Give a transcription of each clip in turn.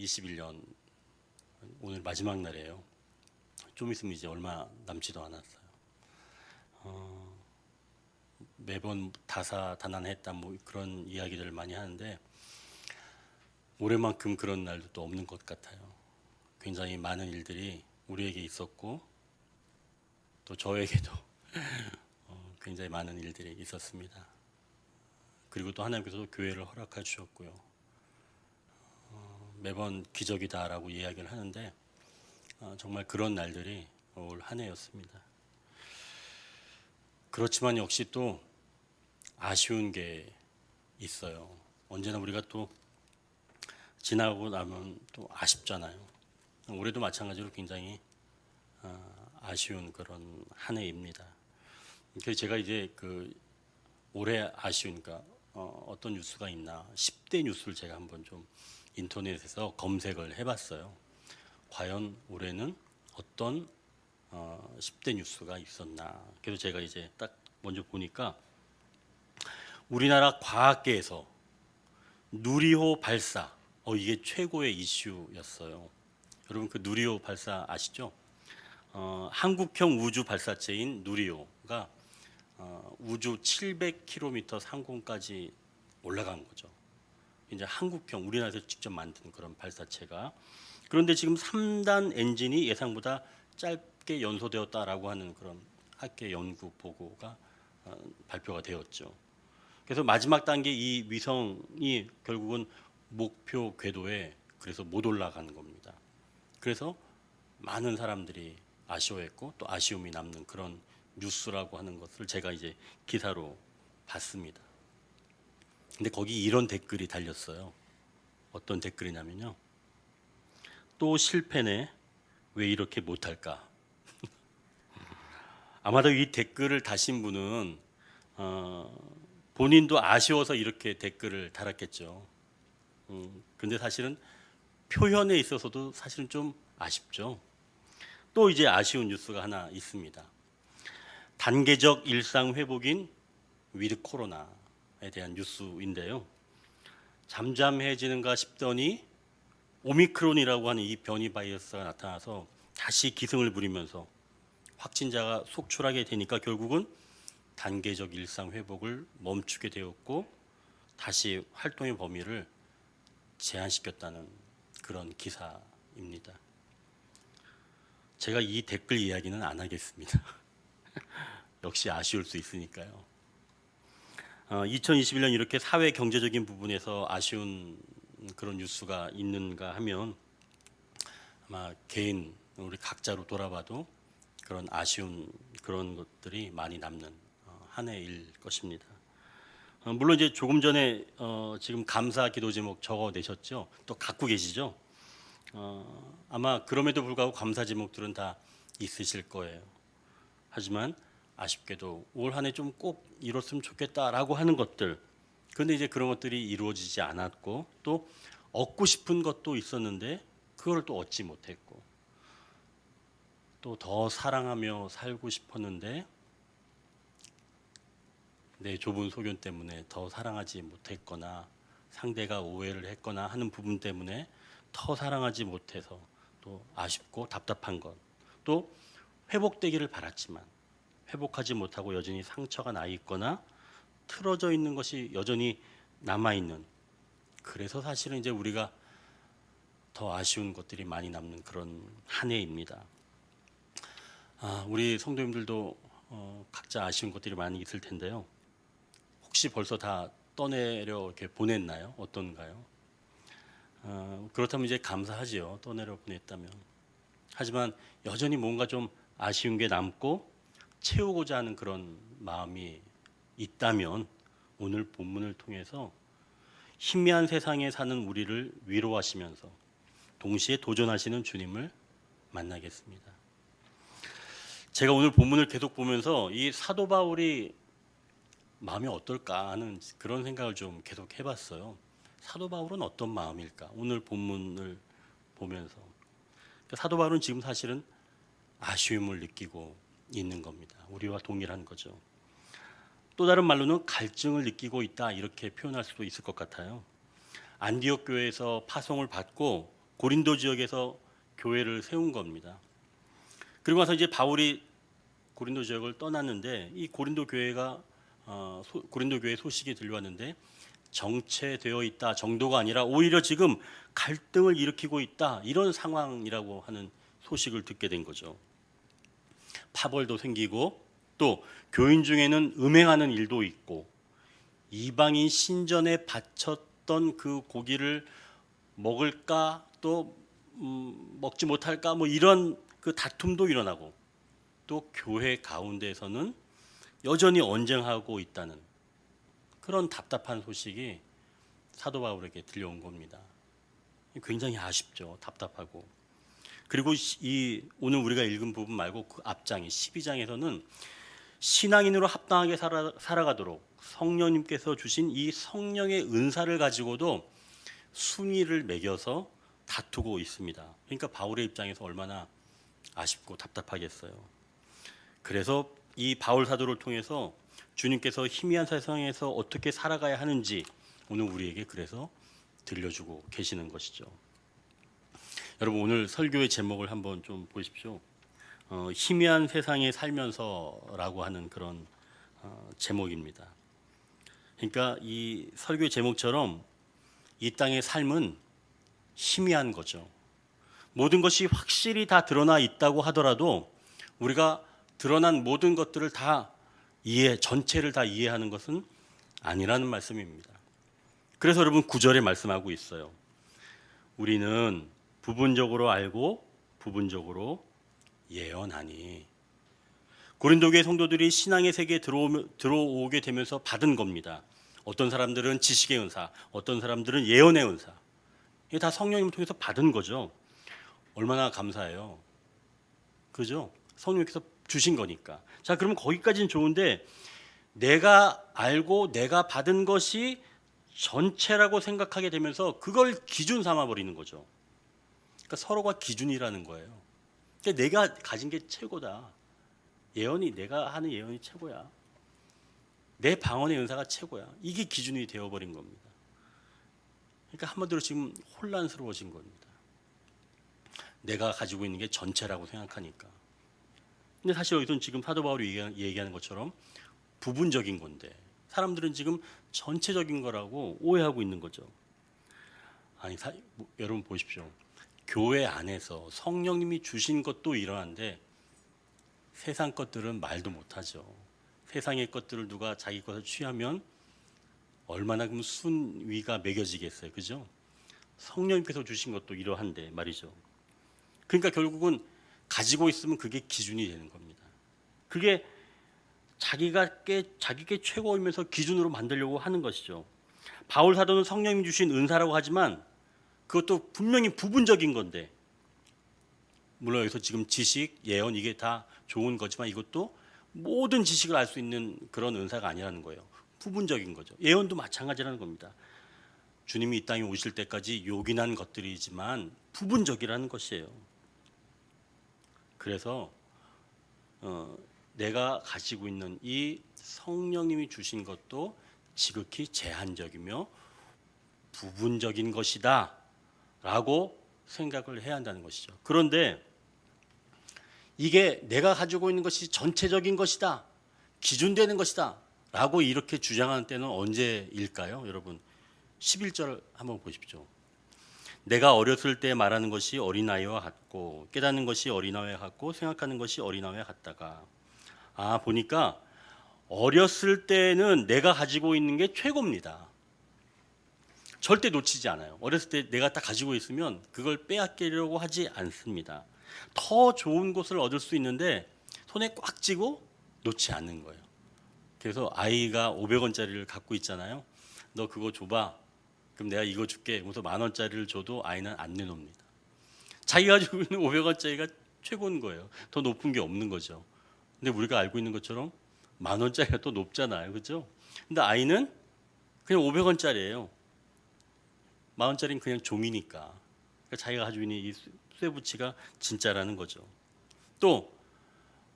2021년 오늘 마지막 날이에요. 좀 있으면 이제 얼마 남지도 않았어요. 매번 다사다난했다 뭐 그런 이야기들을 많이 하는데 올해만큼 그런 날도 또 없는 것 같아요. 굉장히 많은 일들이 우리에게 있었고 또 저에게도 굉장히 많은 일들이 있었습니다. 그리고 또 하나님께서도 교회를 허락해 주셨고요. 매번 기적이다라고 이야기를 하는데 정말 그런 날들이 올 한 해였습니다. 그렇지만 역시 또 아쉬운 게 있어요. 언제나 우리가 또 지나고 나면 또 아쉽잖아요. 올해도 마찬가지로 굉장히 아쉬운 그런 한 해입니다. 그래서 제가 이제 그 올해 아쉬우니까 어떤 뉴스가 있나 10대 뉴스를 제가 한번 좀 인터넷에서 검색을 해봤어요. 과연 올해는 어떤 10대 뉴스가 있었나. 그래서 제가 이제 딱 먼저 보니까 우리나라 과학계에서 누리호 발사, 이게 최고의 이슈였어요. 여러분 그 누리호 발사 아시죠? 한국형 우주 발사체인 누리호가 우주 700km 상공까지 올라간 거죠. 이제 한국형 우리나라에서 직접 만든 그런 발사체가. 그런데 지금 3단 엔진이 예상보다 짧게 연소되었다라고 하는 그런 학계 연구 보고가 발표가 되었죠. 그래서 마지막 단계 이 위성이 결국은 목표 궤도에 그래서 못 올라간 겁니다. 그래서 많은 사람들이 아쉬워했고 또 아쉬움이 남는 그런 뉴스라고 하는 것을 제가 이제 기사로 봤습니다. 근데 거기 이런 댓글이 달렸어요. 어떤 댓글이냐면요. 또 실패네. 왜 이렇게 못할까? 아마도 이 댓글을 다신 분은 본인도 아쉬워서 이렇게 댓글을 달았겠죠. 근데 사실은 표현에 있어서도 사실은 좀 아쉽죠. 또 이제 아쉬운 뉴스가 하나 있습니다. 단계적 일상 회복인 위드 코로나에 대한 뉴스인데요. 잠잠해지는가 싶더니 오미크론이라고 하는 이 변이 바이러스가 나타나서 다시 기승을 부리면서 확진자가 속출하게 되니까 결국은 단계적 일상 회복을 멈추게 되었고 다시 활동의 범위를 제한시켰다는 그런 기사입니다. 제가 이 댓글 이야기는 안 하겠습니다. 역시 아쉬울 수 있으니까요. 2021년 이렇게 사회 경제적인 부분에서 아쉬운 그런 뉴스가 있는가 하면 아마 개인 우리 각자로 돌아봐도 그런 아쉬운 그런 것들이 많이 남는 한 해일 것입니다. 물론 이제 조금 전에 지금 감사 기도 제목 적어내셨죠? 또 갖고 계시죠? 아마 그럼에도 불구하고 감사 제목들은 다 있으실 거예요. 하지만 아쉽게도 올 한 해 좀 꼭 이뤘으면 좋겠다라고 하는 것들, 그런데 이제 그런 것들이 이루어지지 않았고 또 얻고 싶은 것도 있었는데 그걸 또 얻지 못했고 또 더 사랑하며 살고 싶었는데 내 좁은 소견 때문에 더 사랑하지 못했거나 상대가 오해를 했거나 하는 부분 때문에 더 사랑하지 못해서 또 아쉽고 답답한 것, 또 회복되기를 바랐지만 회복하지 못하고 여전히 상처가 나 있거나 틀어져 있는 것이 여전히 남아 있는, 그래서 사실은 이제 우리가 더 아쉬운 것들이 많이 남는 그런 한 해입니다. 우리 성도님들도 각자 아쉬운 것들이 많이 있을 텐데요. 혹시 벌써 다 떠내려 이렇게 보냈나요? 어떤가요? 그렇다면 이제 감사하지요. 떠내려 보냈다면. 하지만 여전히 뭔가 좀 아쉬운 게 남고 채우고자 하는 그런 마음이 있다면 오늘 본문을 통해서 희미한 세상에 사는 우리를 위로하시면서 동시에 도전하시는 주님을 만나겠습니다. 제가 오늘 본문을 계속 보면서 이 사도 바울이 마음이 어떨까 하는 그런 생각을 좀 계속 해봤어요. 사도 바울은 어떤 마음일까? 오늘 본문을 보면서 사도 바울은 지금 사실은 아쉬움을 느끼고 있는 겁니다. 우리와 동일한 거죠. 또 다른 말로는 갈증을 느끼고 있다 이렇게 표현할 수도 있을 것 같아요. 안디옥 교회에서 파송을 받고 고린도 지역에서 교회를 세운 겁니다. 그리고 나서 이제 바울이 고린도 지역을 떠났는데 이 고린도 교회가 고린도 교회 소식이 들려왔는데 정체되어 있다 정도가 아니라 오히려 지금 갈등을 일으키고 있다 이런 상황이라고 하는 소식을 듣게 된 거죠. 파벌도 생기고 또 교인 중에는 음행하는 일도 있고 이방인 신전에 바쳤던 그 고기를 먹을까 또 먹지 못할까 뭐 이런 그 다툼도 일어나고 또 교회 가운데에서는 여전히 언쟁하고 있다는 그런 답답한 소식이 사도 바울에게 들려온 겁니다. 굉장히 아쉽죠. 답답하고. 그리고 이 오늘 우리가 읽은 부분 말고 그 앞장이 12장에서는 신앙인으로 합당하게 살아가도록 성령님께서 주신 이 성령의 은사를 가지고도 순위를 매겨서 다투고 있습니다. 그러니까 바울의 입장에서 얼마나 아쉽고 답답하겠어요. 그래서 이 바울 사도를 통해서 주님께서 희미한 세상에서 어떻게 살아가야 하는지 오늘 우리에게 그래서 들려주고 계시는 것이죠. 여러분 오늘 설교의 제목을 한번 좀 보십시오. 희미한 세상에 살면서라고 하는 그런 제목입니다. 그러니까 이 설교의 제목처럼 이 땅의 삶은 희미한 거죠. 모든 것이 확실히 다 드러나 있다고 하더라도 우리가 드러난 모든 것들을 다 전체를 다 이해하는 것은 아니라는 말씀입니다. 그래서 여러분 9절에 말씀하고 있어요. 우리는 부분적으로 알고 부분적으로 예언하니. 고린도 교회 성도들이 신앙의 세계에 들어오게 되면서 받은 겁니다. 어떤 사람들은 지식의 은사, 어떤 사람들은 예언의 은사. 이게 다 성령님을 통해서 받은 거죠. 얼마나 감사해요. 그죠? 성령님께서 주신 거니까. 자, 그러면 거기까지는 좋은데 내가 알고 내가 받은 것이 전체라고 생각하게 되면서 그걸 기준 삼아 버리는 거죠. 그러니까 서로가 기준이라는 거예요. 그러니까 내가 가진 게 최고다. 내가 하는 예언이 최고야. 내 방언의 은사가 최고야. 이게 기준이 되어버린 겁니다. 그러니까 한마디로 지금 혼란스러워진 겁니다. 내가 가지고 있는 게 전체라고 생각하니까. 근데 사실 여기서는 지금 사도 바울이 얘기하는 것처럼 부분적인 건데 사람들은 지금 전체적인 거라고 오해하고 있는 거죠. 아니 여러분 보십시오. 교회 안에서 성령님이 주신 것도 이러한데 세상 것들은 말도 못하죠. 세상의 것들을 누가 자기 것을 취하면 얼마나 그럼 순위가 매겨지겠어요. 그죠? 성령님께서 주신 것도 이러한데 말이죠. 그러니까 결국은 가지고 있으면 그게 기준이 되는 겁니다. 그게 자기께 최고이면서 기준으로 만들려고 하는 것이죠. 바울 사도는 성령님이 주신 은사라고 하지만 그것도 분명히 부분적인 건데 물론 여기서 지금 지식, 예언 이게 다 좋은 거지만 이것도 모든 지식을 알 수 있는 그런 은사가 아니라는 거예요. 부분적인 거죠. 예언도 마찬가지라는 겁니다. 주님이 이 땅에 오실 때까지 요긴한 것들이지만 부분적이라는 것이에요. 그래서 내가 가지고 있는 이 성령님이 주신 것도 지극히 제한적이며 부분적인 것이다 라고 생각을 해야 한다는 것이죠. 그런데 이게 내가 가지고 있는 것이 전체적인 것이다, 기준되는 것이다 라고 이렇게 주장하는 때는 언제일까요? 여러분 11절 한번 보십시오. 내가 어렸을 때 말하는 것이 어린아이와 같고 깨닫는 것이 어린아이와 같고 생각하는 것이 어린아이와 같다가 보니까 어렸을 때는 내가 가지고 있는 게 최고입니다. 절대 놓치지 않아요. 어렸을 때 내가 딱 가지고 있으면 그걸 빼앗기려고 하지 않습니다. 더 좋은 것을 얻을 수 있는데 손에 꽉 쥐고 놓지 않는 거예요. 그래서 아이가 500원짜리를 갖고 있잖아요. 너 그거 줘봐. 그럼 내가 이거 줄게. 그래서 10,000원짜리를 줘도 아이는 안 내놓습니다. 자기가 가지고 있는 500원짜리가 최고인 거예요. 더 높은 게 없는 거죠. 근데 우리가 알고 있는 것처럼 10,000원짜리가 또 높잖아요. 그렇죠? 근데 아이는 그냥 500원짜리예요. 10,000원짜리는 그냥 종이니까. 그러니까 자기가 가지고 있는 이 쇠붙이가 진짜라는 거죠. 또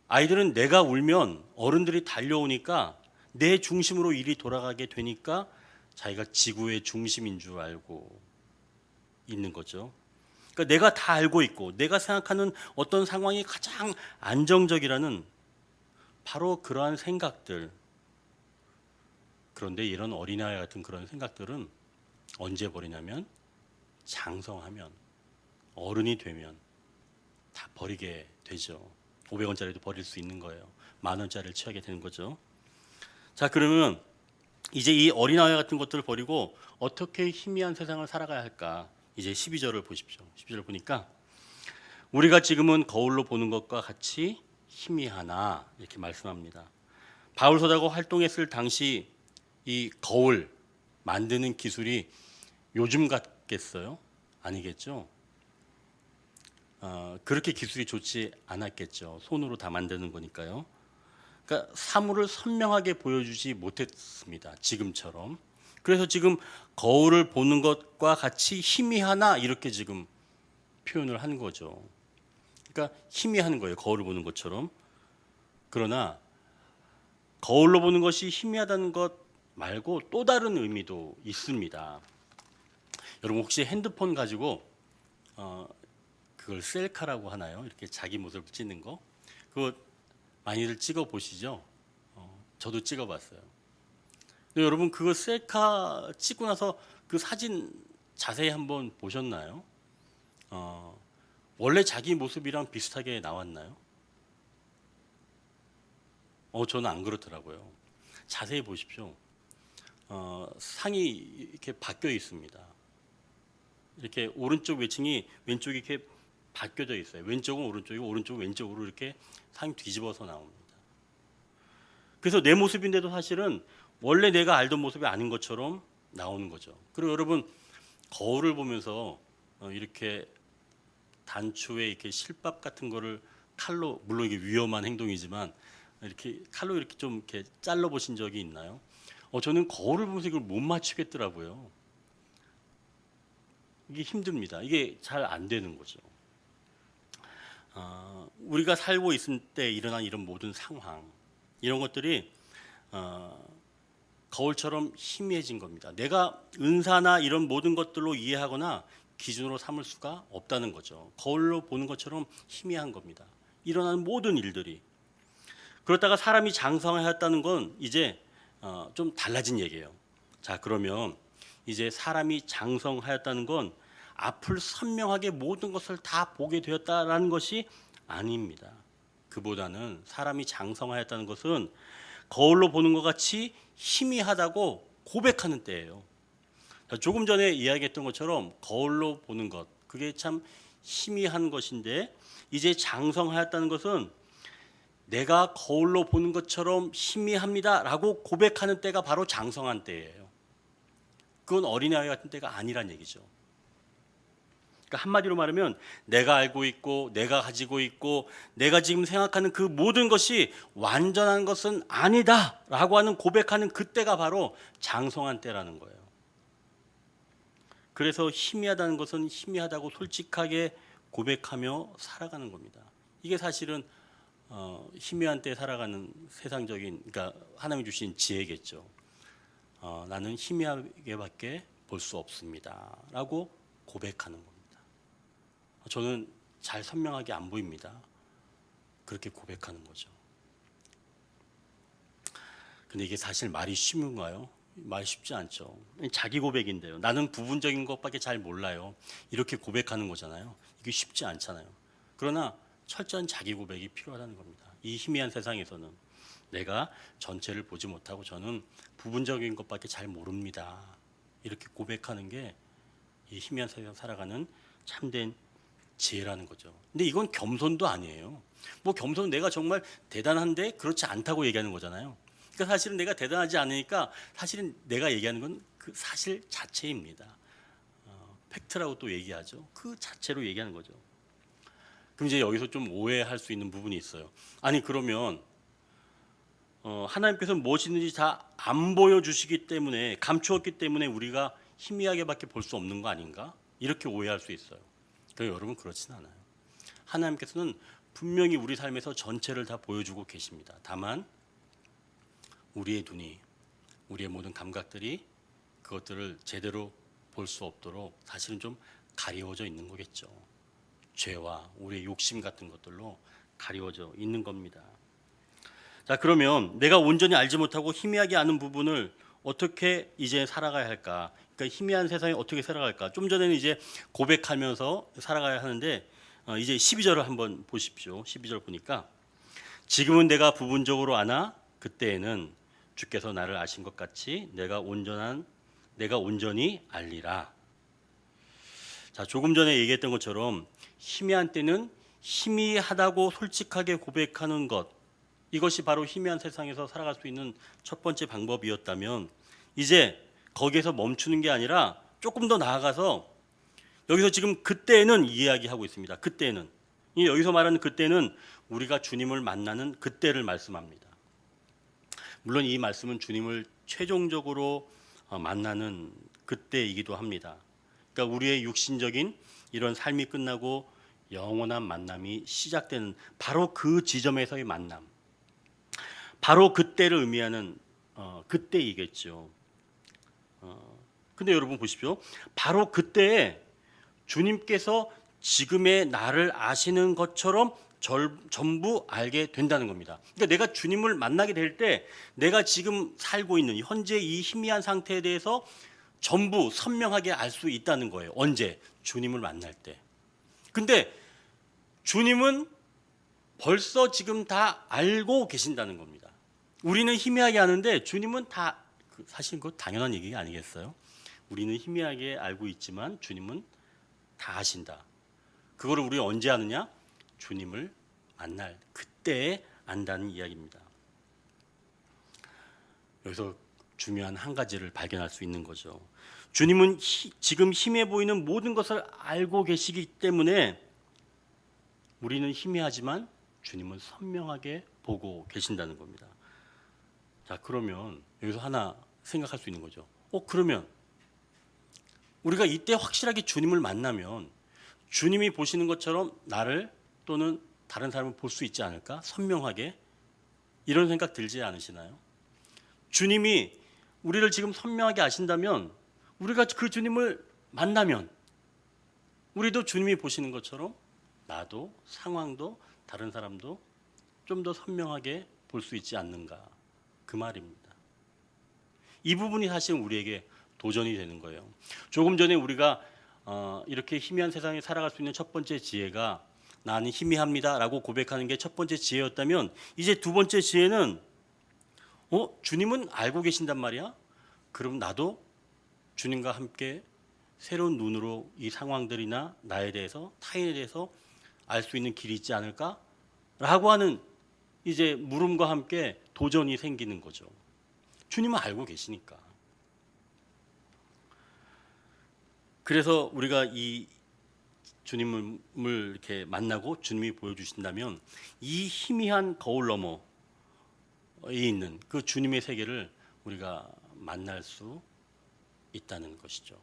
아이들은 내가 울면 어른들이 달려오니까 내 중심으로 일이 돌아가게 되니까 자기가 지구의 중심인 줄 알고 있는 거죠. 그러니까 내가 다 알고 있고 내가 생각하는 어떤 상황이 가장 안정적이라는 바로 그러한 생각들. 그런데 이런 어린아이 같은 그런 생각들은 언제 버리냐면 장성하면, 어른이 되면 다 버리게 되죠. 500원짜리도 버릴 수 있는 거예요. 10,000원짜리를 취하게 되는 거죠. 자, 그러면 이제 이 어린아이 같은 것들을 버리고 어떻게 희미한 세상을 살아가야 할까? 이제 12절을 보십시오. 12절 보니까 우리가 지금은 거울로 보는 것과 같이 희미하나 이렇게 말씀합니다. 바울 서자가 활동했을 당시 이 거울 만드는 기술이 요즘 같겠어요? 아니겠죠? 그렇게 기술이 좋지 않았겠죠. 손으로 다 만드는 거니까요. 그러니까 사물을 선명하게 보여주지 못했습니다. 지금처럼. 그래서 지금 거울을 보는 것과 같이 희미하나 이렇게 지금 표현을 한 거죠. 그러니까 희미한 거예요. 거울을 보는 것처럼. 그러나 거울로 보는 것이 희미하다는 것 말고 또 다른 의미도 있습니다. 여러분 혹시 핸드폰 가지고 그걸 셀카라고 하나요? 이렇게 자기 모습을 찍는 거. 그거 많이들 찍어 보시죠? 저도 찍어 봤어요. 근데 여러분 그거 셀카 찍고 나서 그 사진 자세히 한번 보셨나요? 원래 자기 모습이랑 비슷하게 나왔나요? 저는 안 그렇더라고요. 자세히 보십시오. 상이 이렇게 바뀌어 있습니다. 이렇게 오른쪽 외층이 왼쪽이 이렇게 바뀌어져 있어요. 왼쪽은 오른쪽이고 오른쪽은 왼쪽으로 이렇게 상이 뒤집어서 나옵니다. 그래서 내 모습인데도 사실은 원래 내가 알던 모습이 아닌 것처럼 나오는 거죠. 그리고 여러분 거울을 보면서 이렇게 단추에 이렇게 실밥 같은 거를 칼로, 물론 이게 위험한 행동이지만 이렇게 칼로 이렇게 좀 이렇게 잘라 보신 적이 있나요? 저는 거울을 보면서 이걸 못 맞추겠더라고요. 이게 힘듭니다. 이게 잘 안 되는 거죠. 우리가 살고 있을 때 일어난 이런 모든 상황, 이런 것들이 거울처럼 희미해진 겁니다. 내가 은사나 이런 모든 것들로 이해하거나 기준으로 삼을 수가 없다는 거죠. 거울로 보는 것처럼 희미한 겁니다. 일어나는 모든 일들이. 그렇다가 사람이 장성하였다는 건 이제 좀 달라진 얘기예요. 자, 그러면 이제 사람이 장성하였다는 건 앞을 선명하게 모든 것을 다 보게 되었다라는 것이 아닙니다. 그보다는 사람이 장성하였다는 것은 거울로 보는 것 같이 희미하다고 고백하는 때예요. 조금 전에 이야기했던 것처럼 거울로 보는 것, 그게 참 희미한 것인데 이제 장성하였다는 것은 내가 거울로 보는 것처럼 희미합니다라고 고백하는 때가 바로 장성한 때예요. 그건 어린아이 같은 때가 아니란 얘기죠. 그러니까 한마디로 말하면 내가 알고 있고 내가 가지고 있고 내가 지금 생각하는 그 모든 것이 완전한 것은 아니다라고 하는 고백하는 그때가 바로 장성한 때라는 거예요. 그래서 희미하다는 것은 희미하다고 솔직하게 고백하며 살아가는 겁니다. 이게 사실은 희미한 때 살아가는 세상적인, 그러니까 하나님이 주신 지혜겠죠. 나는 희미하게밖에 볼 수 없습니다라고 고백하는 겁니다. 저는 잘 선명하게 안 보입니다. 그렇게 고백하는 거죠. 근데 이게 사실 말이 쉬운가요? 말이 쉽지 않죠. 자기 고백인데요. 나는 부분적인 것밖에 잘 몰라요. 이렇게 고백하는 거잖아요. 이게 쉽지 않잖아요. 그러나 철저한 자기 고백이 필요하다는 겁니다. 이 희미한 세상에서는 내가 전체를 보지 못하고 저는 부분적인 것밖에 잘 모릅니다. 이렇게 고백하는 게 이 희미한 세상 살아가는 참된 지혜라는 거죠. 근데 이건 겸손도 아니에요. 뭐 겸손은 내가 정말 대단한데 그렇지 않다고 얘기하는 거잖아요. 그러니까 사실은 내가 대단하지 않으니까 사실은 내가 얘기하는 건 그 사실 자체입니다. 팩트라고 또 얘기하죠. 그 자체로 얘기하는 거죠. 그럼 이제 여기서 좀 오해할 수 있는 부분이 있어요. 아니 그러면 하나님께서 무엇이든지 다 안 보여주시기 때문에, 감추었기 때문에 우리가 희미하게밖에 볼 수 없는 거 아닌가? 이렇게 오해할 수 있어요. 그런데 여러분 그렇진 않아요. 하나님께서는 분명히 우리 삶에서 전체를 다 보여주고 계십니다. 다만 우리의 눈이, 우리의 모든 감각들이 그것들을 제대로 볼 수 없도록 사실은 좀 가리워져 있는 거겠죠. 죄와 우리의 욕심 같은 것들로 가리워져 있는 겁니다. 자, 그러면 내가 온전히 알지 못하고 희미하게 아는 부분을 어떻게 이제 살아가야 할까? 그러니까 희미한 세상에 어떻게 살아갈까? 좀 전에는 이제 고백하면서 살아가야 하는데 이제 12절을 한번 보십시오. 12절 보니까 지금은 내가 부분적으로 아나 그때에는 주께서 나를 아신 것 같이 내가 온전히 알리라. 자, 조금 전에 얘기했던 것처럼 희미한 때는 희미하다고 솔직하게 고백하는 것, 이것이 바로 희미한 세상에서 살아갈 수 있는 첫 번째 방법이었다면 이제 거기에서 멈추는 게 아니라 조금 더 나아가서 여기서 지금 그때는 이야기하고 있습니다. 그때는 여기서 말하는 그때는 우리가 주님을 만나는 그때를 말씀합니다. 물론 이 말씀은 주님을 최종적으로 만나는 그때이기도 합니다. 그러니까 우리의 육신적인 이런 삶이 끝나고 영원한 만남이 시작되는 바로 그 지점에서의 만남, 바로 그때를 의미하는 그때이겠죠. 근데 여러분 보십시오. 바로 그때에 주님께서 지금의 나를 아시는 것처럼 전부 알게 된다는 겁니다. 그러니까 내가 주님을 만나게 될 때 내가 지금 살고 있는 현재 이 희미한 상태에 대해서 전부 선명하게 알 수 있다는 거예요. 언제? 주님을 만날 때. 근데 주님은 벌써 지금 다 알고 계신다는 겁니다. 우리는 희미하게 아는데 주님은 다, 사실 그거 당연한 얘기가 아니겠어요? 우리는 희미하게 알고 있지만 주님은 다 아신다. 그거를 우리 언제 아느냐? 주님을 만날 그때에 안다는 이야기입니다. 여기서 중요한 한 가지를 발견할 수 있는 거죠. 주님은 지금 희미해 보이는 모든 것을 알고 계시기 때문에 우리는 희미하지만 주님은 선명하게 보고 계신다는 겁니다. 자, 그러면 여기서 하나 생각할 수 있는 거죠. 그러면 우리가 이때 확실하게 주님을 만나면 주님이 보시는 것처럼 나를 또는 다른 사람을 볼 수 있지 않을까? 선명하게. 이런 생각 들지 않으시나요? 주님이 우리를 지금 선명하게 아신다면 우리가 그 주님을 만나면 우리도 주님이 보시는 것처럼 나도 상황도 다른 사람도 좀 더 선명하게 볼 수 있지 않는가, 그 말입니다. 이 부분이 사실 우리에게 도전이 되는 거예요. 조금 전에 우리가 이렇게 희미한 세상에 살아갈 수 있는 첫 번째 지혜가 나는 희미합니다 라고 고백하는 게 첫 번째 지혜였다면 이제 두 번째 지혜는 주님은 알고 계신단 말이야? 그럼 나도 주님과 함께 새로운 눈으로 이 상황들이나 나에 대해서 타인에 대해서 알 수 있는 길이 있지 않을까? 라고 하는 이제 물음과 함께 도전이 생기는 거죠. 주님은 알고 계시니까. 그래서 우리가 이 주님을 이렇게 만나고 주님이 보여주신다면 이 희미한 거울 너머에 있는 그 주님의 세계를 우리가 만날 수 있다는 것이죠.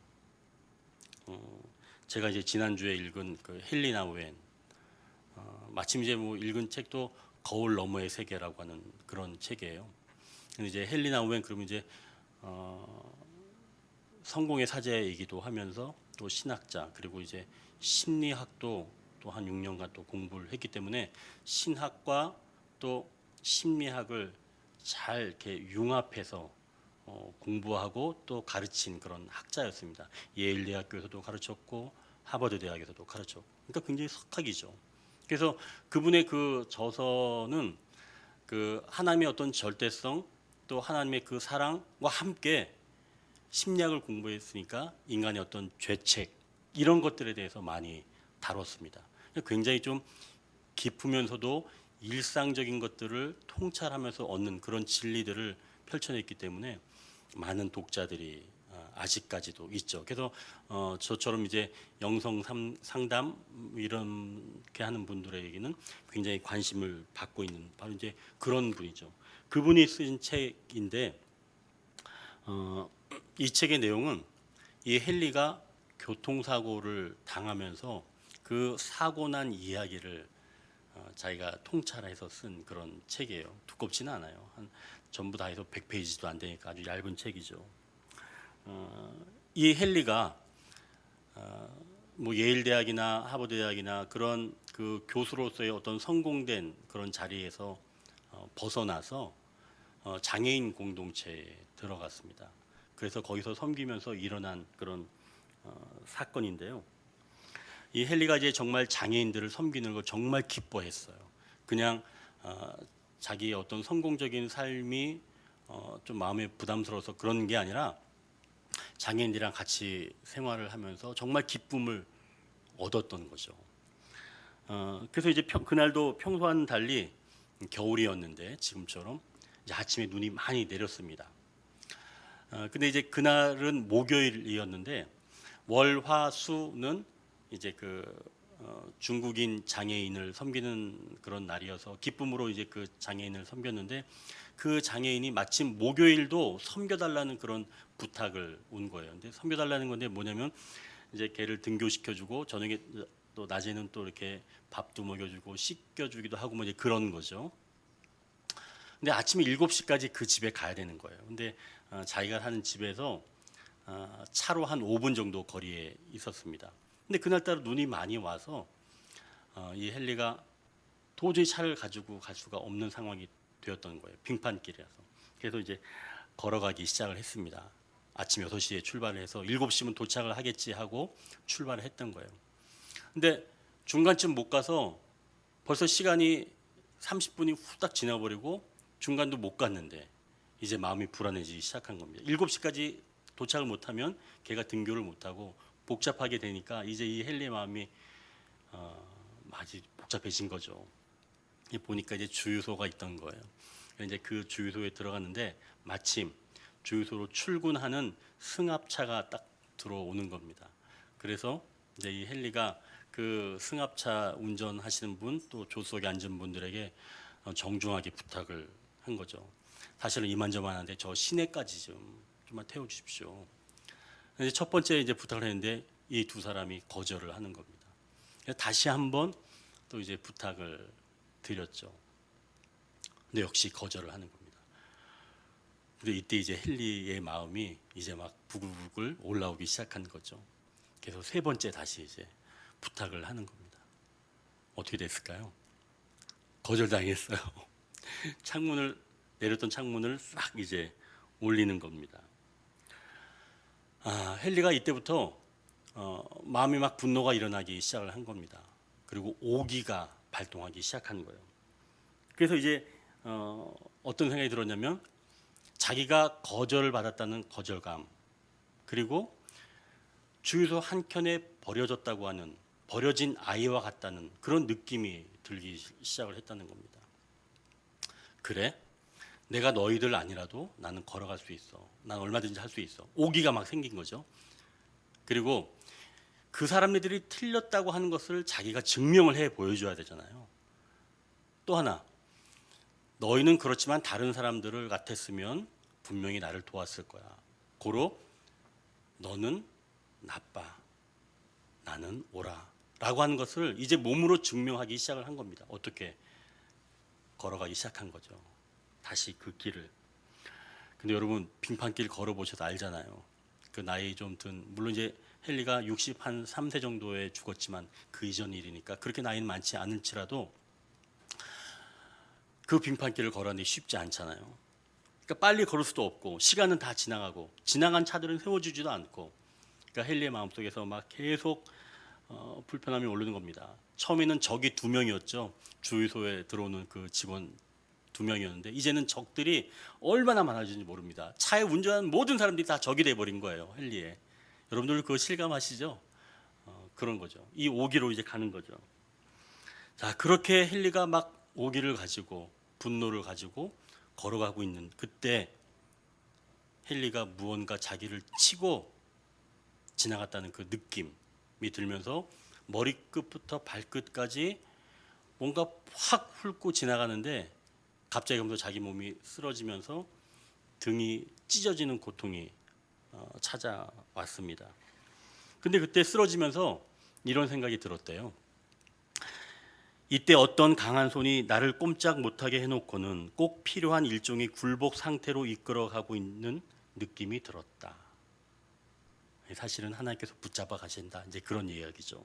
제가 이제 지난주에 읽은 그 헬리나 오웬, 마침 이제 뭐 읽은 책도 거울 너머의 세계라고 하는 그런 책이에요. 근데 이제 헬리나 오웬 그러면 이제 성공의 사제이기도 하면서 또 신학자 그리고 이제 심리학도 또 한 6년간 또 공부를 했기 때문에 신학과 또 심리학을 잘 이렇게 융합해서 공부하고 또 가르친 그런 학자였습니다. 예일 대학교에서도 가르쳤고 하버드 대학에서도 가르쳤고, 그러니까 굉장히 석학이죠. 그래서 그분의 그 저서는 그 하나님의 어떤 절대성 또 하나님의 그 사랑과 함께 심리학을 공부했으니까 인간의 어떤 죄책 이런 것들에 대해서 많이 다뤘습니다. 굉장히 좀 깊으면서도 일상적인 것들을 통찰하면서 얻는 그런 진리들을 펼쳐냈기 때문에 많은 독자들이 아직까지도 있죠. 그래서 저처럼 이제 영성 상담 이렇게 하는 분들에게는 굉장히 관심을 받고 있는 바로 이제 그런 분이죠. 그분이 쓴 책인데 이 책의 내용은 이 헨리가 교통사고를 당하면서 그 사고 난 이야기를 자기가 통찰해서 쓴 그런 책이에요. 두껍지는 않아요. 전부 다 해서 100페이지도 안 되니까 아주 얇은 책이죠. 이 헨리가 뭐 예일 대학이나 하버드 대학이나 그런 그 교수로서의 어떤 성공된 그런 자리에서 벗어나서 장애인 공동체에 들어갔습니다. 그래서 거기서 섬기면서 일어난 그런 사건인데요. 이 헨리가 이제 정말 장애인들을 섬기는 걸 정말 기뻐했어요. 그냥 자기의 어떤 성공적인 삶이 좀 마음에 부담스러워서 그런 게 아니라 장애인들이랑 같이 생활을 하면서 정말 기쁨을 얻었던 거죠. 그래서 이제 그날도 평소와는 달리 겨울이었는데 지금처럼 이제 아침에 눈이 많이 내렸습니다. 근데 이제 그날은 목요일이었는데 월화수는 이제 중국인 장애인을 섬기는 그런 날이어서 기쁨으로 이제 그 장애인을 섬겼는데 그 장애인이 마침 목요일도 섬겨달라는 그런 부탁을 온 거예요. 근데 섬겨달라는 건데 뭐냐면 이제 걔를 등교시켜주고 저녁에 또 낮에는 또 이렇게 밥도 먹여주고 씻겨주기도 하고 뭐 이제 그런 거죠. 근데 아침에 7시까지 그 집에 가야 되는 거예요. 근데 자기가 사는 집에서 차로 한 5분 정도 거리에 있었습니다. 근데 그날따라 눈이 많이 와서 이 헨리가 도저히 차를 가지고 갈 수가 없는 상황이 되었던 거예요. 빙판길이라서. 그래서 이제 걸어가기 시작을 했습니다. 아침 6시에 출발을 해서 7시면 도착을 하겠지 하고 출발을 했던 거예요. 근데 중간쯤 못 가서 벌써 시간이 30분이 후딱 지나버리고 중간도 못 갔는데 이제 마음이 불안해지기 시작한 겁니다. 7시까지 도착을 못하면 걔가 등교를 못하고 복잡하게 되니까 이제 이 헨리의 마음이 아주 복잡해진 거죠. 보니까 이제 주유소가 있던 거예요. 이제 그 주유소에 들어갔는데 마침 주유소로 출근하는 승합차가 딱 들어오는 겁니다. 그래서 이제 이 헨리가 그 승합차 운전하시는 분 또 조수석에 앉은 분들에게 정중하게 부탁을 한 거죠. 사실은 이만저만한데 저 시내까지 좀만 태워주십시오. 이제 첫 번째 이제 부탁을 했는데 이 두 사람이 거절을 하는 겁니다. 다시 한번 또 이제 부탁을 드렸죠. 근데 역시 거절을 하는 겁니다. 근데 이때 이제 헨리의 마음이 이제 막 부글부글 올라오기 시작한 거죠. 그래서 세 번째 다시 이제 부탁을 하는 겁니다. 어떻게 됐을까요? 거절당했어요. 내렸던 창문을 싹 이제 올리는 겁니다. 헨리가 이때부터 마음이 막 분노가 일어나기 시작을 한 겁니다. 그리고 오기가 발동하기 시작한 거예요. 그래서 이제 어떤 생각이 들었냐면 자기가 거절을 받았다는 거절감, 그리고 주유소 한켠에 버려졌다고 하는 버려진 아이와 같다는 그런 느낌이 들기 시작을 했다는 겁니다. 그래? 내가 너희들 아니라도 나는 걸어갈 수 있어. 난 얼마든지 할 수 있어. 오기가 막 생긴 거죠. 그리고 그 사람들이 틀렸다고 하는 것을 자기가 증명을 해 보여줘야 되잖아요. 또 하나, 너희는 그렇지만 다른 사람들을 같았으면 분명히 나를 도왔을 거야. 고로 너는 나빠, 나는 오라 라고 하는 것을 이제 몸으로 증명하기 시작을 한 겁니다. 어떻게? 걸어가기 시작한 거죠. 다시 그 길을. 근데 여러분 빙판길 걸어보셔서 알잖아요. 그 나이 좀 든, 물론 이제 헨리가 63세 정도에 죽었지만 그 이전 일이니까 그렇게 나이는 많지 않을지라도 그 빙판길을 걸어가는 게 쉽지 않잖아요. 그러니까 빨리 걸을 수도 없고 시간은 다 지나가고 지나간 차들은 세워주지도 않고, 그러니까 헨리의 마음속에서 막 계속 불편함이 오르는 겁니다. 처음에는 적이 2명이었죠. 주유소에 들어오는 그 직원 2명이었는데 이제는 적들이 얼마나 많아지는지 모릅니다. 차에 운전하는 모든 사람들이 다 적이 돼버린 거예요. 헨리에. 여러분들 그거 실감하시죠? 그런 거죠. 이 오기로 이제 가는 거죠. 자, 그렇게 헨리가 막 오기를 가지고 분노를 가지고 걸어가고 있는 그때 헨리가 무언가 자기를 치고 지나갔다는 그 느낌이 들면서 머리끝부터 발끝까지 뭔가 확 훑고 지나가는데 갑자기 그러면서 자기 몸이 쓰러지면서 등이 찢어지는 고통이 찾아왔습니다. 근데 그때 쓰러지면서 이런 생각이 들었대요. 이때 어떤 강한 손이 나를 꼼짝 못하게 해놓고는 꼭 필요한 일종의 굴복 상태로 이끌어가고 있는 느낌이 들었다. 사실은 하나님께서 붙잡아 가신다. 이제 그런 이야기죠.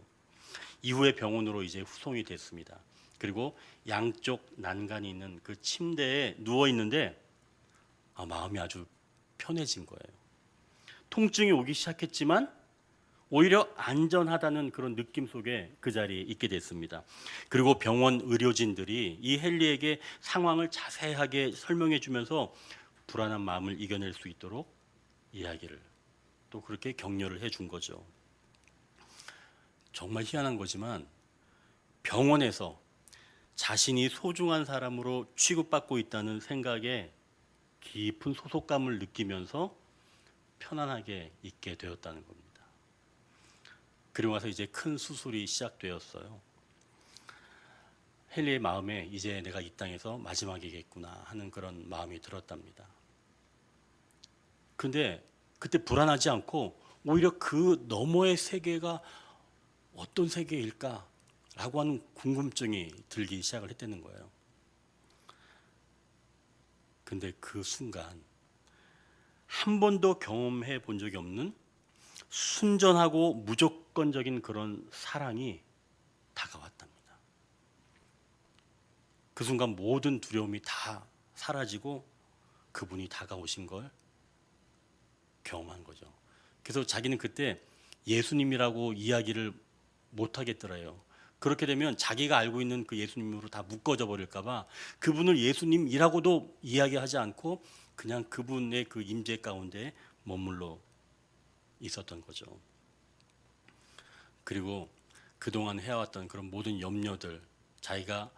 이후에 병원으로 이제 후송이 됐습니다. 그리고 양쪽 난간이 있는 그 침대에 누워 있는데 마음이 아주 편해진 거예요. 통증이 오기 시작했지만 오히려 안전하다는 그런 느낌 속에 그 자리에 있게 됐습니다. 그리고 병원 의료진들이 이 헨리에게 상황을 자세하게 설명해 주면서 불안한 마음을 이겨낼 수 있도록 이야기를 또 그렇게 격려를 해 준 거죠. 정말 희한한 거지만 병원에서 자신이 소중한 사람으로 취급받고 있다는 생각에 깊은 소속감을 느끼면서 편안하게 있게 되었다는 겁니다. 그리고 나서 이제 큰 수술이 시작되었어요. 헨리의 마음에 이제 내가 이 땅에서 마지막이겠구나 하는 그런 마음이 들었답니다. 근데 그때 불안하지 않고 오히려 그 너머의 세계가 어떤 세계일까라고 하는 궁금증이 들기 시작을 했다는 거예요. 근데 그 순간 한 번도 경험해 본 적이 없는 순전하고 무조건적인 그런 사랑이 다가왔답니다. 그 순간 모든 두려움이 다 사라지고 그분이 다가오신 걸 경험한 거죠. 그래서 자기는 그때 예수님이라고 이야기를 못 하겠더래요. 그렇게 되면 자기가 알고 있는 그 예수님으로 다 묶어져 버릴까 봐 그분을 예수님이라고도 이야기하지 않고 그냥 그분의 그 임재 가운데 머물러 있었던 거죠. 그리고 그동안 해왔던 그런 모든 염려들, 자기가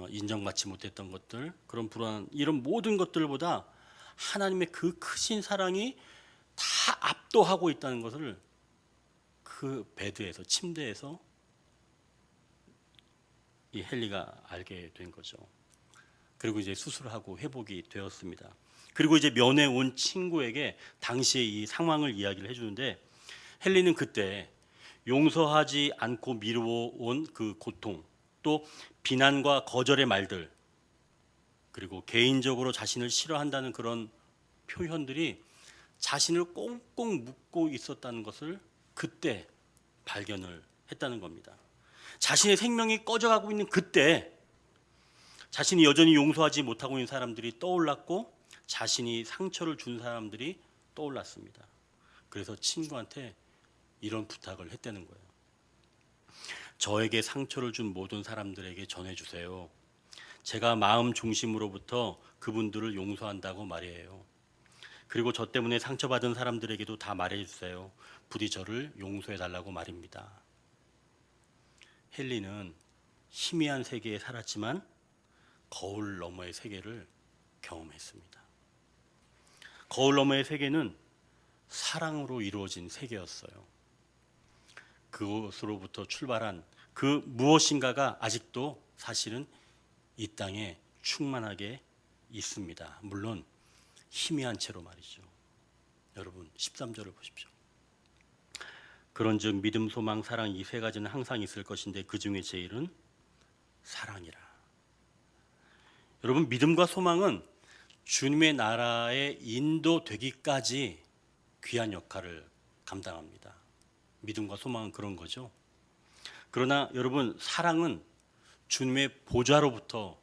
인정받지 못했던 것들, 그런 불안, 이런 모든 것들보다 하나님의 그 크신 사랑이 다 압도하고 있다는 것을 그 베드에서, 침대에서 이 헨리가 알게 된 거죠. 그리고 이제 수술하고 회복이 되었습니다. 그리고 이제 면회 온 친구에게 당시의 이 상황을 이야기를 해주는데 헨리는 그때 용서하지 않고 미루어온 그 고통, 또 비난과 거절의 말들, 그리고 개인적으로 자신을 싫어한다는 그런 표현들이 자신을 꽁꽁 묶고 있었다는 것을 그때 발견을 했다는 겁니다. 자신의 생명이 꺼져가고 있는 그때 자신이 여전히 용서하지 못하고 있는 사람들이 떠올랐고 자신이 상처를 준 사람들이 떠올랐습니다. 그래서 친구한테 이런 부탁을 했다는 거예요. 저에게 상처를 준 모든 사람들에게 전해주세요. 제가 마음 중심으로부터 그분들을 용서한다고 말이에요. 그리고 저 때문에 상처받은 사람들에게도 다 말해주세요. 부디 저를 용서해달라고 말입니다. 헨리는 희미한 세계에 살았지만 거울 너머의 세계를 경험했습니다. 거울 너머의 세계는 사랑으로 이루어진 세계였어요. 그것으로부터 출발한 그 무엇인가가 아직도 사실은 이 땅에 충만하게 있습니다. 물론 희미한 채로 말이죠. 여러분 13절을 보십시오. 그런즉 믿음, 소망, 사랑 이 세 가지는 항상 있을 것인데 그 중에 제일은 사랑이라. 여러분 믿음과 소망은 주님의 나라에 인도되기까지 귀한 역할을 감당합니다. 믿음과 소망은 그런 거죠. 그러나 여러분 사랑은 주님의 보좌로부터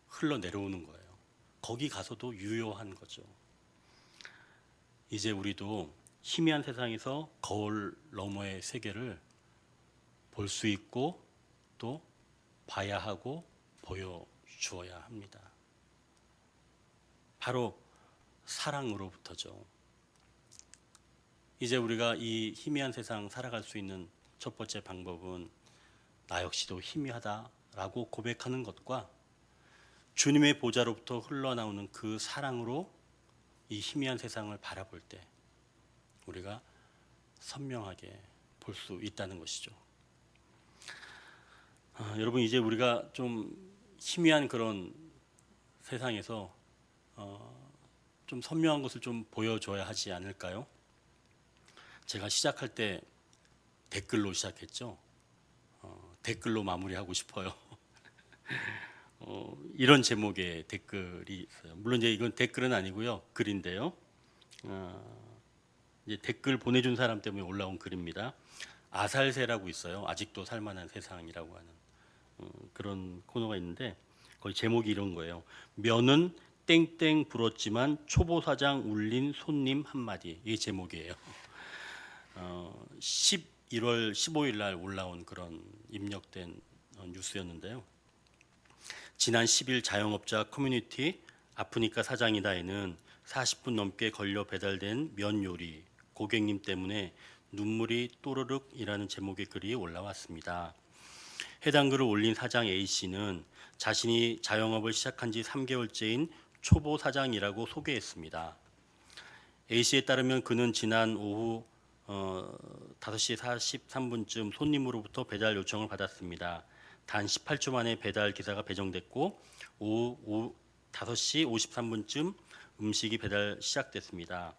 흘러내려오는 거예요. 거기 가서도 유효한 거죠. 이제 우리도 희미한 세상에서 거울 너머의 세계를 볼 수 있고 또 봐야 하고 보여주어야 합니다. 바로 사랑으로부터죠. 이제 우리가 이 희미한 세상 살아갈 수 있는 첫 번째 방법은 나 역시도 희미하다라고 고백하는 것과 주님의 보좌로부터 흘러나오는 그 사랑으로 이 희미한 세상을 바라볼 때 우리가 선명하게 볼 수 있다는 것이죠. 여러분 이제 우리가 좀 희미한 그런 세상에서 좀 선명한 것을 좀 보여줘야 하지 않을까요? 제가 시작할 때 댓글로 시작했죠. 댓글로 마무리하고 싶어요. 이런 제목의 댓글이 있어요. 물론 이제 이건 댓글은 아니고요, 글인데요. 이제 댓글 보내준 사람 때문에 올라온 글입니다. 아살새라고 있어요. 아직도 살만한 세상이라고 하는 그런 코너가 있는데 거기 제목이 이런 거예요. 면은 땡땡 불었지만 초보사장 울린 손님 한마디. 이게 제목이에요. 11월 15일 날 올라온 그런 입력된 뉴스였는데요. 지난 10일 자영업자 커뮤니티 아프니까 사장이다에는 40분 넘게 걸려 배달된 면 요리 고객님 때문에 눈물이 또르륵이라는 제목의 글이 올라왔습니다. 해당 글을 올린 사장 A씨는 자신이 자영업을 시작한 지 3개월째인 초보 사장이라고 소개했습니다. A씨에 따르면 그는 지난 오후 5시 43분쯤 손님으로부터 배달 요청을 받았습니다. 단 18초 만에 배달 기사가 배정됐고 오후 5시 53분쯤 음식이 배달 시작됐습니다.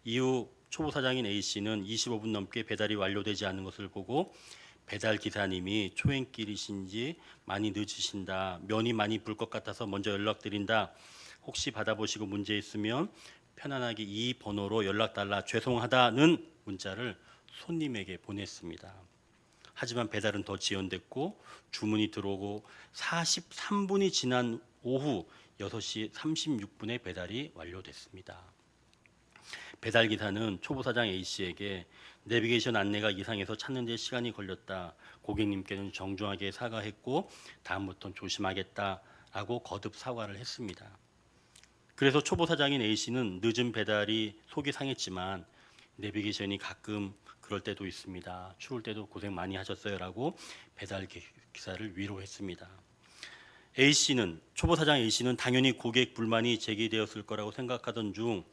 이후 초보 사장인 A씨는 25분 넘게 배달이 완료되지 않는 것을 보고 배달 기사님이 초행길이신지 많이 늦으신다. 면이 많이 불 것 같아서 먼저 연락드린다. 혹시 받아보시고 문제 있으면 편안하게 이 번호로 연락달라. 죄송하다는 문자를 손님에게 보냈습니다. 하지만 배달은 더 지연됐고 주문이 들어오고 43분이 지난 오후 6시 36분에 배달이 완료됐습니다. 배달 기사는 초보 사장 A씨에게 내비게이션 안내가 이상해서 찾는 데 시간이 걸렸다. 고객님께는 정중하게 사과했고 다음부터는 조심하겠다라고 거듭 사과를 했습니다. 그래서 초보 사장인 A씨는 늦은 배달이 속이 상했지만 내비게이션이 가끔 그럴 때도 있습니다. 추울 때도 고생 많이 하셨어요라고 배달 기사를 위로했습니다. A씨는 초보 사장 A씨는 당연히 고객 불만이 제기되었을 거라고 생각하던 중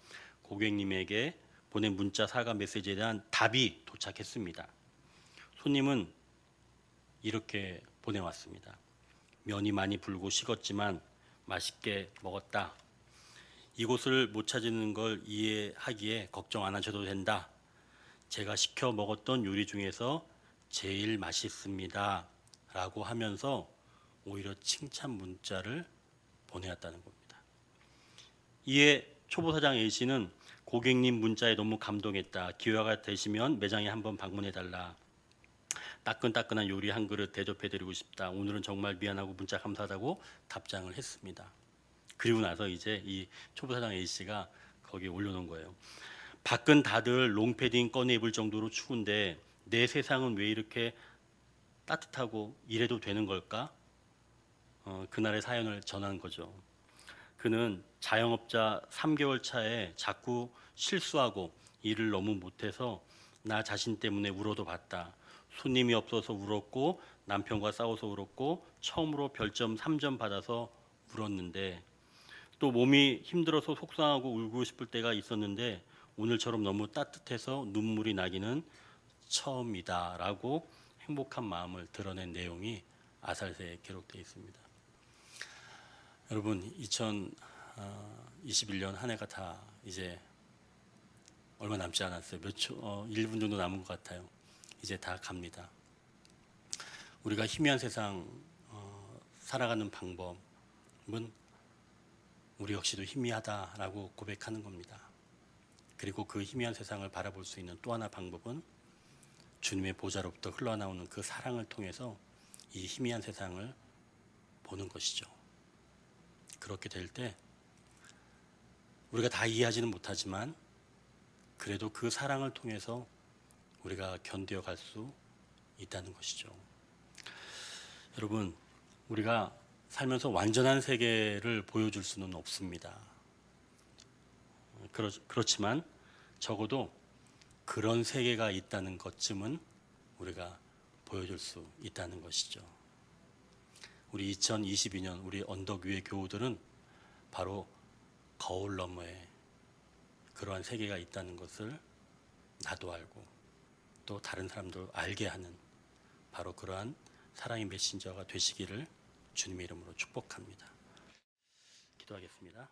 고객님에게 보낸 문자 사과 메시지에 대한 답이 도착했습니다. 손님은 이렇게 보내왔습니다. 면이 많이 불고 식었지만 맛있게 먹었다. 이곳을 못 찾는 걸 이해하기에 걱정 안 하셔도 된다. 제가 시켜 먹었던 요리 중에서 제일 맛있습니다. 라고 하면서 오히려 칭찬 문자를 보내왔다는 겁니다. 이에 초보 사장 A씨는 고객님 문자에 너무 감동했다. 기회가 되시면 매장에 한번 방문해달라. 따끈따끈한 요리 한 그릇 대접해드리고 싶다. 오늘은 정말 미안하고 문자 감사하다고 답장을 했습니다. 그리고 나서 이제 이 초보 사장 A씨가 거기에 올려놓은 거예요. 밖은 다들 롱패딩 꺼내 입을 정도로 추운데 내 세상은 왜 이렇게 따뜻하고 이래도 되는 걸까? 그날의 사연을 전한 거죠. 그는 자영업자 3개월 차에 자꾸 실수하고 일을 너무 못해서 나 자신 때문에 울어도 봤다. 손님이 없어서 울었고 남편과 싸워서 울었고 처음으로 별점 3점 받아서 울었는데 또 몸이 힘들어서 속상하고 울고 싶을 때가 있었는데 오늘처럼 너무 따뜻해서 눈물이 나기는 처음이다라고 행복한 마음을 드러낸 내용이 아살새에 기록되어 있습니다. 여러분 2021년 한 해가 다 이제 얼마 남지 않았어요. 1분 정도 남은 것 같아요. 이제 다 갑니다. 우리가 희미한 세상 살아가는 방법은 우리 역시도 희미하다라고 고백하는 겁니다. 그리고 그 희미한 세상을 바라볼 수 있는 또 하나 방법은 주님의 보좌로부터 흘러나오는 그 사랑을 통해서 이 희미한 세상을 보는 것이죠. 그렇게 될 때 우리가 다 이해하지는 못하지만 그래도 그 사랑을 통해서 우리가 견뎌 갈 수 있다는 것이죠. 여러분, 우리가 살면서 완전한 세계를 보여줄 수는 없습니다. 그렇지만 적어도 그런 세계가 있다는 것쯤은 우리가 보여줄 수 있다는 것이죠. 우리 2022년 우리 언덕 위의 교우들은 바로 거울 너머에 그러한 세계가 있다는 것을 나도 알고 또 다른 사람도 알게 하는 바로 그러한 사랑의 메신저가 되시기를 주님의 이름으로 축복합니다. 기도하겠습니다.